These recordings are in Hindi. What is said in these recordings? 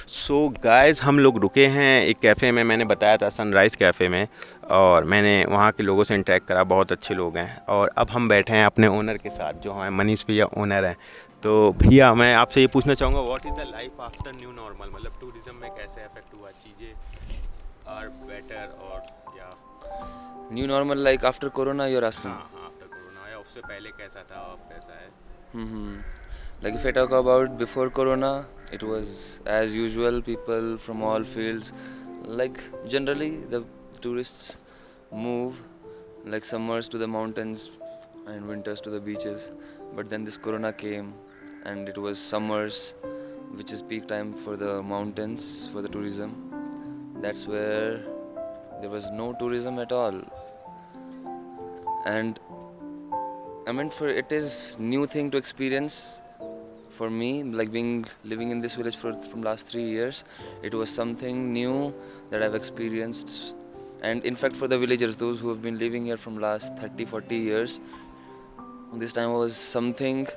सो गाइस हम लोग रुके हैं एक कैफ़े में, मैंने बताया था सनराइज़ कैफ़े में। और मैंने वहाँ के लोगों से इंटरेक्ट करा, बहुत अच्छे लोग हैं। और अब हम बैठे हैं अपने ओनर के साथ, जो हमारे मनीष भैया ओनर हैं। तो भैया मैं आपसे ये पूछना चाहूँगा, what is the life after new normal, मतलब टूरिज्म में कैसे अफेक्ट हुआ, चीज़ें आर बेटर और या New normal like after Corona, you're हाँ asking? हाँ आफ्टर कोरोना, या उससे पहले कैसा था, अब कैसा है? Hmm. Like if I talk about before Corona, it was as usual. People from all fields, like generally the tourists move like summers to the mountains and winters to the beaches. But then this Corona came, and it was summers, which is peak time for the mountains for the tourism. That's where there was no tourism at all, and I mean, for it is new thing to experience for me. Like being living in this village for from last 3 years, it was something new that I've experienced. And in fact, for the villagers, those who have been living here from last 30, 40 years, this time was something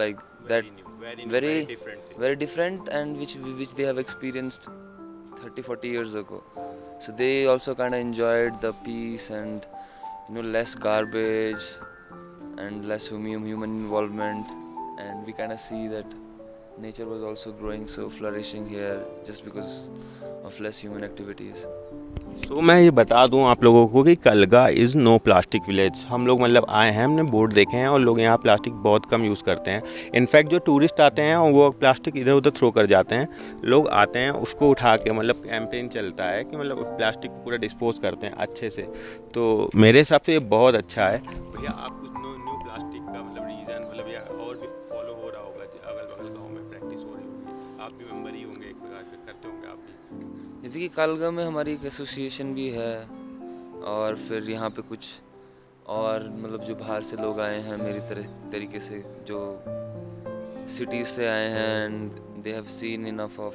like that very new, very new, very very, different thing. very different, and which they have experienced 30, 40 years ago. So they also kind of enjoyed the peace and less garbage and less human involvement, and we kind of see that nature was also growing so flourishing here just because of less human activities. So मैं ये बता दूं आप लोगों को कि Kalga is no plastic village. हम लोग मतलब आए हैं, हमने बोर्ड देखे हैं, और लोग यहाँ प्लास्टिक बहुत कम यूज़ करते हैं। इनफैक्ट जो टूरिस्ट आते हैं वो प्लास्टिक इधर उधर थ्रो कर जाते हैं। लोग आते हैं उसको उठा के, मतलब कैंपेन चलता है कि मतलब प्लास्टिक को पूरा डिस्पोज करते हैं अच्छे से। तो मेरे हिसाब से ये बहुत अच्छा है। भैया आप कुछ न्यू न्यू प्लास्टिक का मतलब रीज़न, मतलब या और भी फॉलो हो रहा होगा, अगल बगल गाँव में प्रैक्टिस हो रही होगी, आप भी मेम्बर ही होंगे, एक प्रकार के करते होंगे आप भी। जैसे कि कालगा में हमारी एक एसोसिएशन भी है, और फिर यहाँ पे कुछ और मतलब जो बाहर से लोग आए हैं मेरी तरीके से, जो सिटीज़ से आए हैं, and they have seen enough of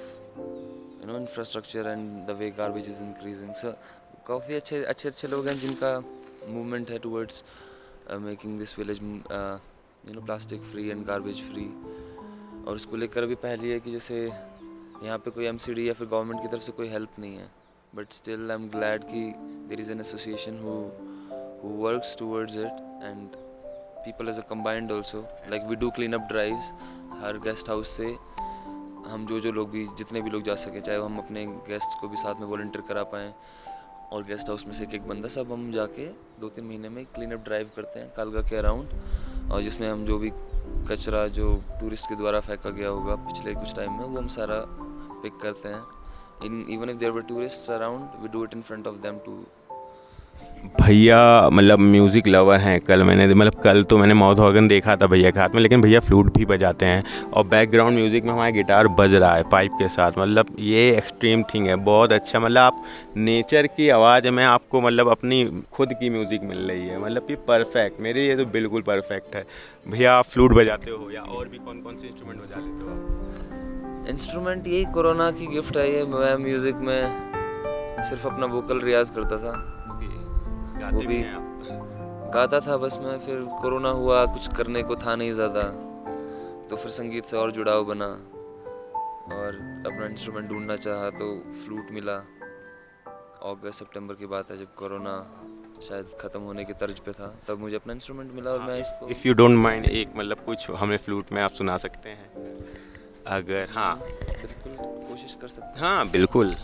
infrastructure and the way garbage is increasing. So काफ़ी अच्छे अच्छे अच्छे लोग हैं जिनका मूवमेंट है towards making this village plastic free and garbage free. और उसको लेकर अभी पहली है कि जैसे यहाँ पे कोई एमसीडी या फिर गवर्नमेंट की तरफ से कोई हेल्प नहीं है, but still I am glad कि there is an association who works towards it, and people as a combined also, like we do clean up drives her guest house से। हम जो लोग भी जितने भी लोग जा सके, चाहे हम अपने गेस्ट को भी साथ में वॉलंटियर करा पाएँ, और गेस्ट हाउस में से एक बंदा, सब हम जाके 2-3 महीने में क्लीन अप ड्राइव करते हैं कालगा के अराउंड, और जिसमें हम जो भी कचरा जो टूरिस्ट के द्वारा फेंका गया होगा पिछले कुछ टाइम में, वो हम सारा पिक करते हैं। Even if there were tourists around, we do it in front of them too. भैया मतलब म्यूज़िक लवर हैं। कल तो मैंने माउथ ऑर्गन देखा था भैया के हाथ में, लेकिन भैया फ्लूट भी बजाते हैं। और बैकग्राउंड म्यूज़िक में हमारा गिटार बज रहा है पाइप के साथ। मतलब ये एक्सट्रीम थिंग है, बहुत अच्छा। मतलब आप नेचर की आवाज़ में आपको मतलब अपनी खुद की म्यूज़िक मिल रही है, मतलब ये परफेक्ट, मेरे लिए तो बिल्कुल परफेक्ट है। भैया आप फ्लूट बजाते हो या और भी कौन कौन से इंस्ट्रूमेंट बजा लेते हो आप? इंस्ट्रूमेंट यही कोरोना की गिफ्ट है ये। मैं म्यूज़िक में सिर्फ अपना वोकल रियाज करता था, ओके, वो गाते भी भी हैं आप? गाता था बस मैं। फिर कोरोना हुआ, कुछ करने को था नहीं ज़्यादा, तो फिर संगीत से और जुड़ाव बना, और अपना इंस्ट्रूमेंट ढूंढना चाहा तो फ्लूट मिला। अगस्त सितंबर की बात है जब कोरोना शायद ख़त्म होने की तर्ज पे था, तब मुझे अपना इंस्ट्रूमेंट मिला और हाँ, मैं इसको इफ़ यू डोंट माइंड, एक मतलब कुछ हमें फ्लूट में आप सुना सकते हैं अगर? हाँ बिल्कुल कोशिश कर सकते हैं। हाँ बिल्कुल।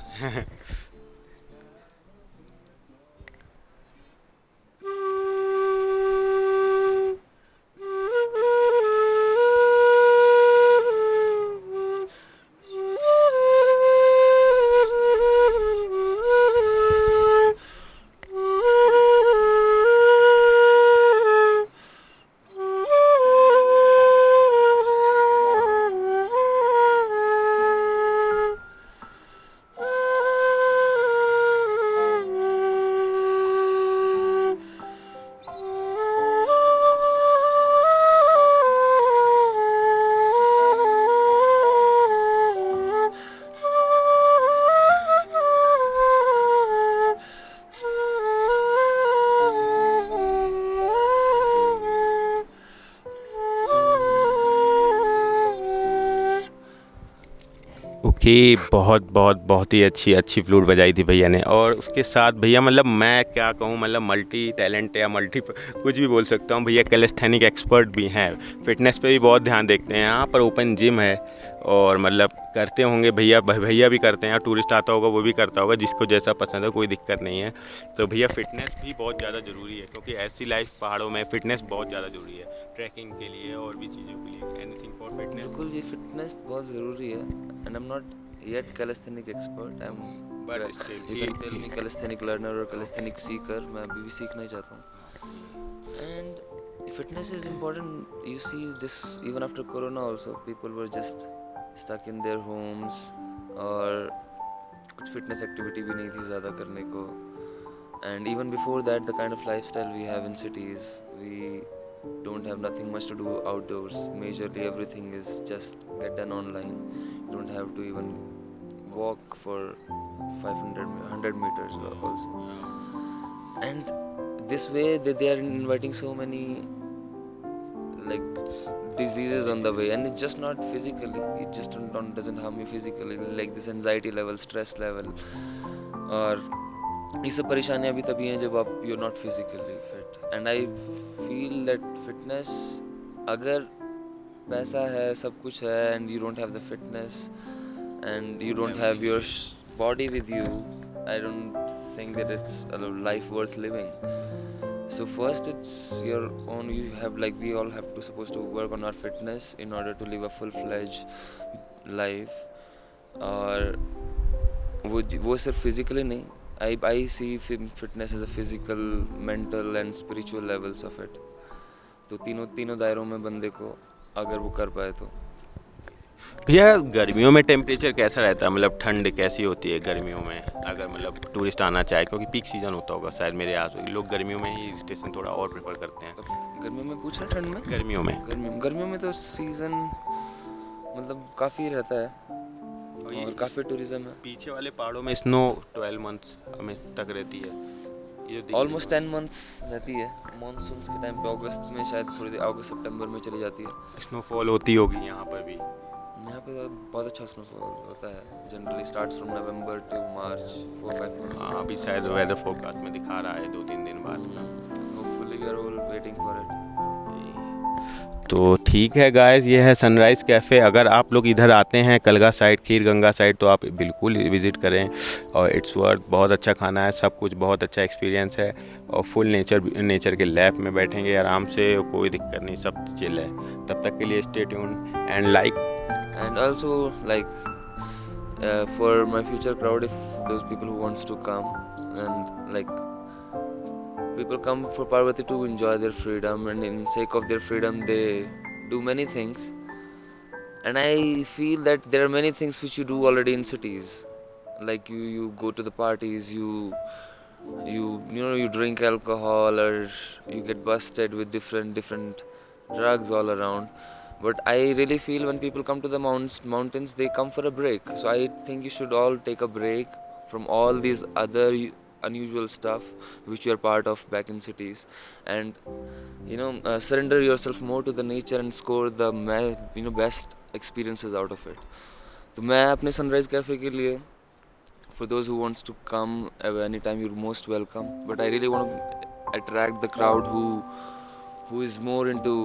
ओके, बहुत बहुत बहुत ही अच्छी अच्छी फ्लूट बजाई थी भैया ने। और उसके साथ भैया मतलब मैं क्या कहूँ, मतलब मल्टी टैलेंट या मल्टी कुछ भी बोल सकता हूँ, भैया कैलिस्थेनिक एक्सपर्ट भी हैं। फिटनेस पे भी बहुत ध्यान देखते हैं, यहाँ पर ओपन जिम है और मतलब करते होंगे भैया, भैया भी करते हैं, टूरिस्ट आता होगा वो भी करता होगा, जिसको जैसा पसंद है कोई दिक्कत नहीं है। तो भैया फिटनेस भी बहुत ज़्यादा ज़रूरी है, क्योंकि ऐसी लाइफ पहाड़ों में फिटनेस बहुत ज़्यादा ज़रूरी है, ट्रैकिंग के लिए और भी चीज़ों के लिए, एनीथिंग फॉर फिटनेस। बिल्कुल, ये फिटनेस बहुत ज़रूरी है। And I am not yet calisthenic expert, I am but still you can tell me calisthenic learner और कैलिस्थेनिक सीकर, मैं अभी भी सीखना ही चाहता हूँ। एंड fitness is important. You see this even after corona also, people were just stuck in their homes, और कुछ फिटनेस एक्टिविटी भी नहीं थी ज़्यादा करने को। And even before that the kind of lifestyle we have in cities, we don't have nothing much to do outdoors. Majorly everything is just get done online. You don't have to even walk for 500 100 meters also. And this way they are inviting so many like diseases on the way, and it's just not physically, it just doesn't harm you physically, like this anxiety level, stress level, और ये सब परेशानियाँ भी तभी हैं जब आप you're not physically fit. And I feel that fitness, अगर पैसा है, सब कुछ है, and you don't have the fitness and you don't have your body with you, I don't think that it's a life worth living. So first it's your own, you have like we all have to supposed to work on our fitness in order to live a full-fledged life. और वो सिर्फ physically नहीं, I see fitness as a physical, mental and spiritual levels of it. तो तीनों दायरों में बंदे को अगर वो कर पाए तो। भैया गर्मियों में टेम्परेचर कैसा रहता है, मतलब ठंड कैसी होती है गर्मियों में, अगर मतलब टूरिस्ट आना चाहे, क्योंकि पीक सीजन होता होगा शायद मेरे यहाँ, लोग गर्मियों में ही स्टेशन थोड़ा और प्रेफर करते हैं। तो गर्मियों में पूछ रहे, ठंड में? गर्मियों में तो सीज़न मतलब काफ़ी रहता है और काफ़ी टूरिज्म है। पीछे वाले पहाड़ों में स्नो 12 मंथ्स हमें तक रहती है, ऑलमोस्ट 10 मंथ्स रहती है। मानसून्स के टाइम पे अगस्त में शायद थोड़ी देर, अगस्त सितंबर में चली जाती है। स्नोफॉल होती होगी यहाँ पर भी? यहाँ पे बहुत अच्छा स्नोफॉल होता है, generally starts from November to March, 4-5 months. हाँ, अभी शायद वेदर फोरकास्ट में दिखा रहा है 2-3 दिन बाद का। Hopefully we are all waiting for it. तो ठीक है गाइस, ये है सनराइज़ कैफ़े। अगर आप लोग इधर आते हैं कलगा साइड, खीर गंगा साइड, तो आप बिल्कुल विज़िट करें, और इट्स वर्थ, बहुत अच्छा खाना है, सब कुछ बहुत अच्छा एक्सपीरियंस है, और फुल नेचर के लैब में बैठेंगे आराम से, कोई दिक्कत नहीं, सब चिल है। तब तक के लिए stay tuned and like, and also like for my future crowd, if those people who wants to come, and like people come for Parvati to enjoy their freedom, and in sake of their freedom they do many things. And I feel that there are many things which you do already in cities, like you go to the parties, you drink alcohol, or you get busted with different drugs all around. But I really feel when people come to the mountains, they come for a break. So I think you should all take a break from all these other unusual stuff which you are part of back in cities, and surrender yourself more to the nature and score the best experiences out of it. तो मैं अपने सनराइज कैफे के लिए, for those who wants to come anytime, you're most welcome, but I really want to attract the crowd who is more into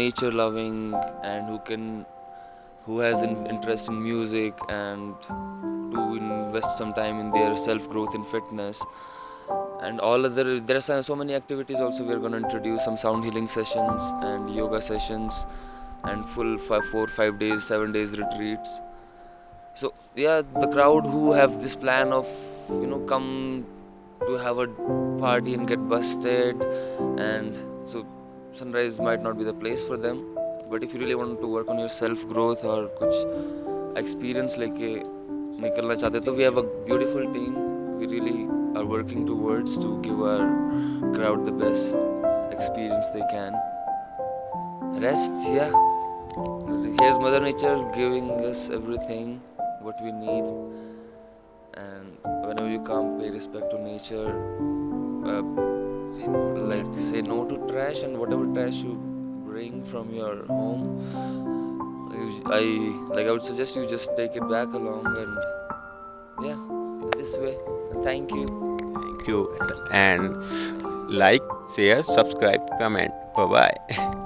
nature loving, and who has an interest in music, and to invest some time in their self growth and fitness, and all other, there are so many activities also. We are going to introduce some sound healing sessions and yoga sessions and full 4-5 days 7 days retreats. So yeah, the crowd who have this plan of come to have a party and get busted, and so sunrise might not be the place for them. But if you really want to work on your self growth और कुछ experience लेके निकलना चाहते, तो we have a beautiful team. We really are working towards to give our crowd the best experience they can. Rest, yeah. Here's Mother Nature giving us everything what we need, and whenever you come, pay respect to nature. Say no to trash, and whatever trash you bring from your home, I would suggest you just take it back along, and yeah, this way. Thank you. Thank you. And like, share, subscribe, comment. Bye bye.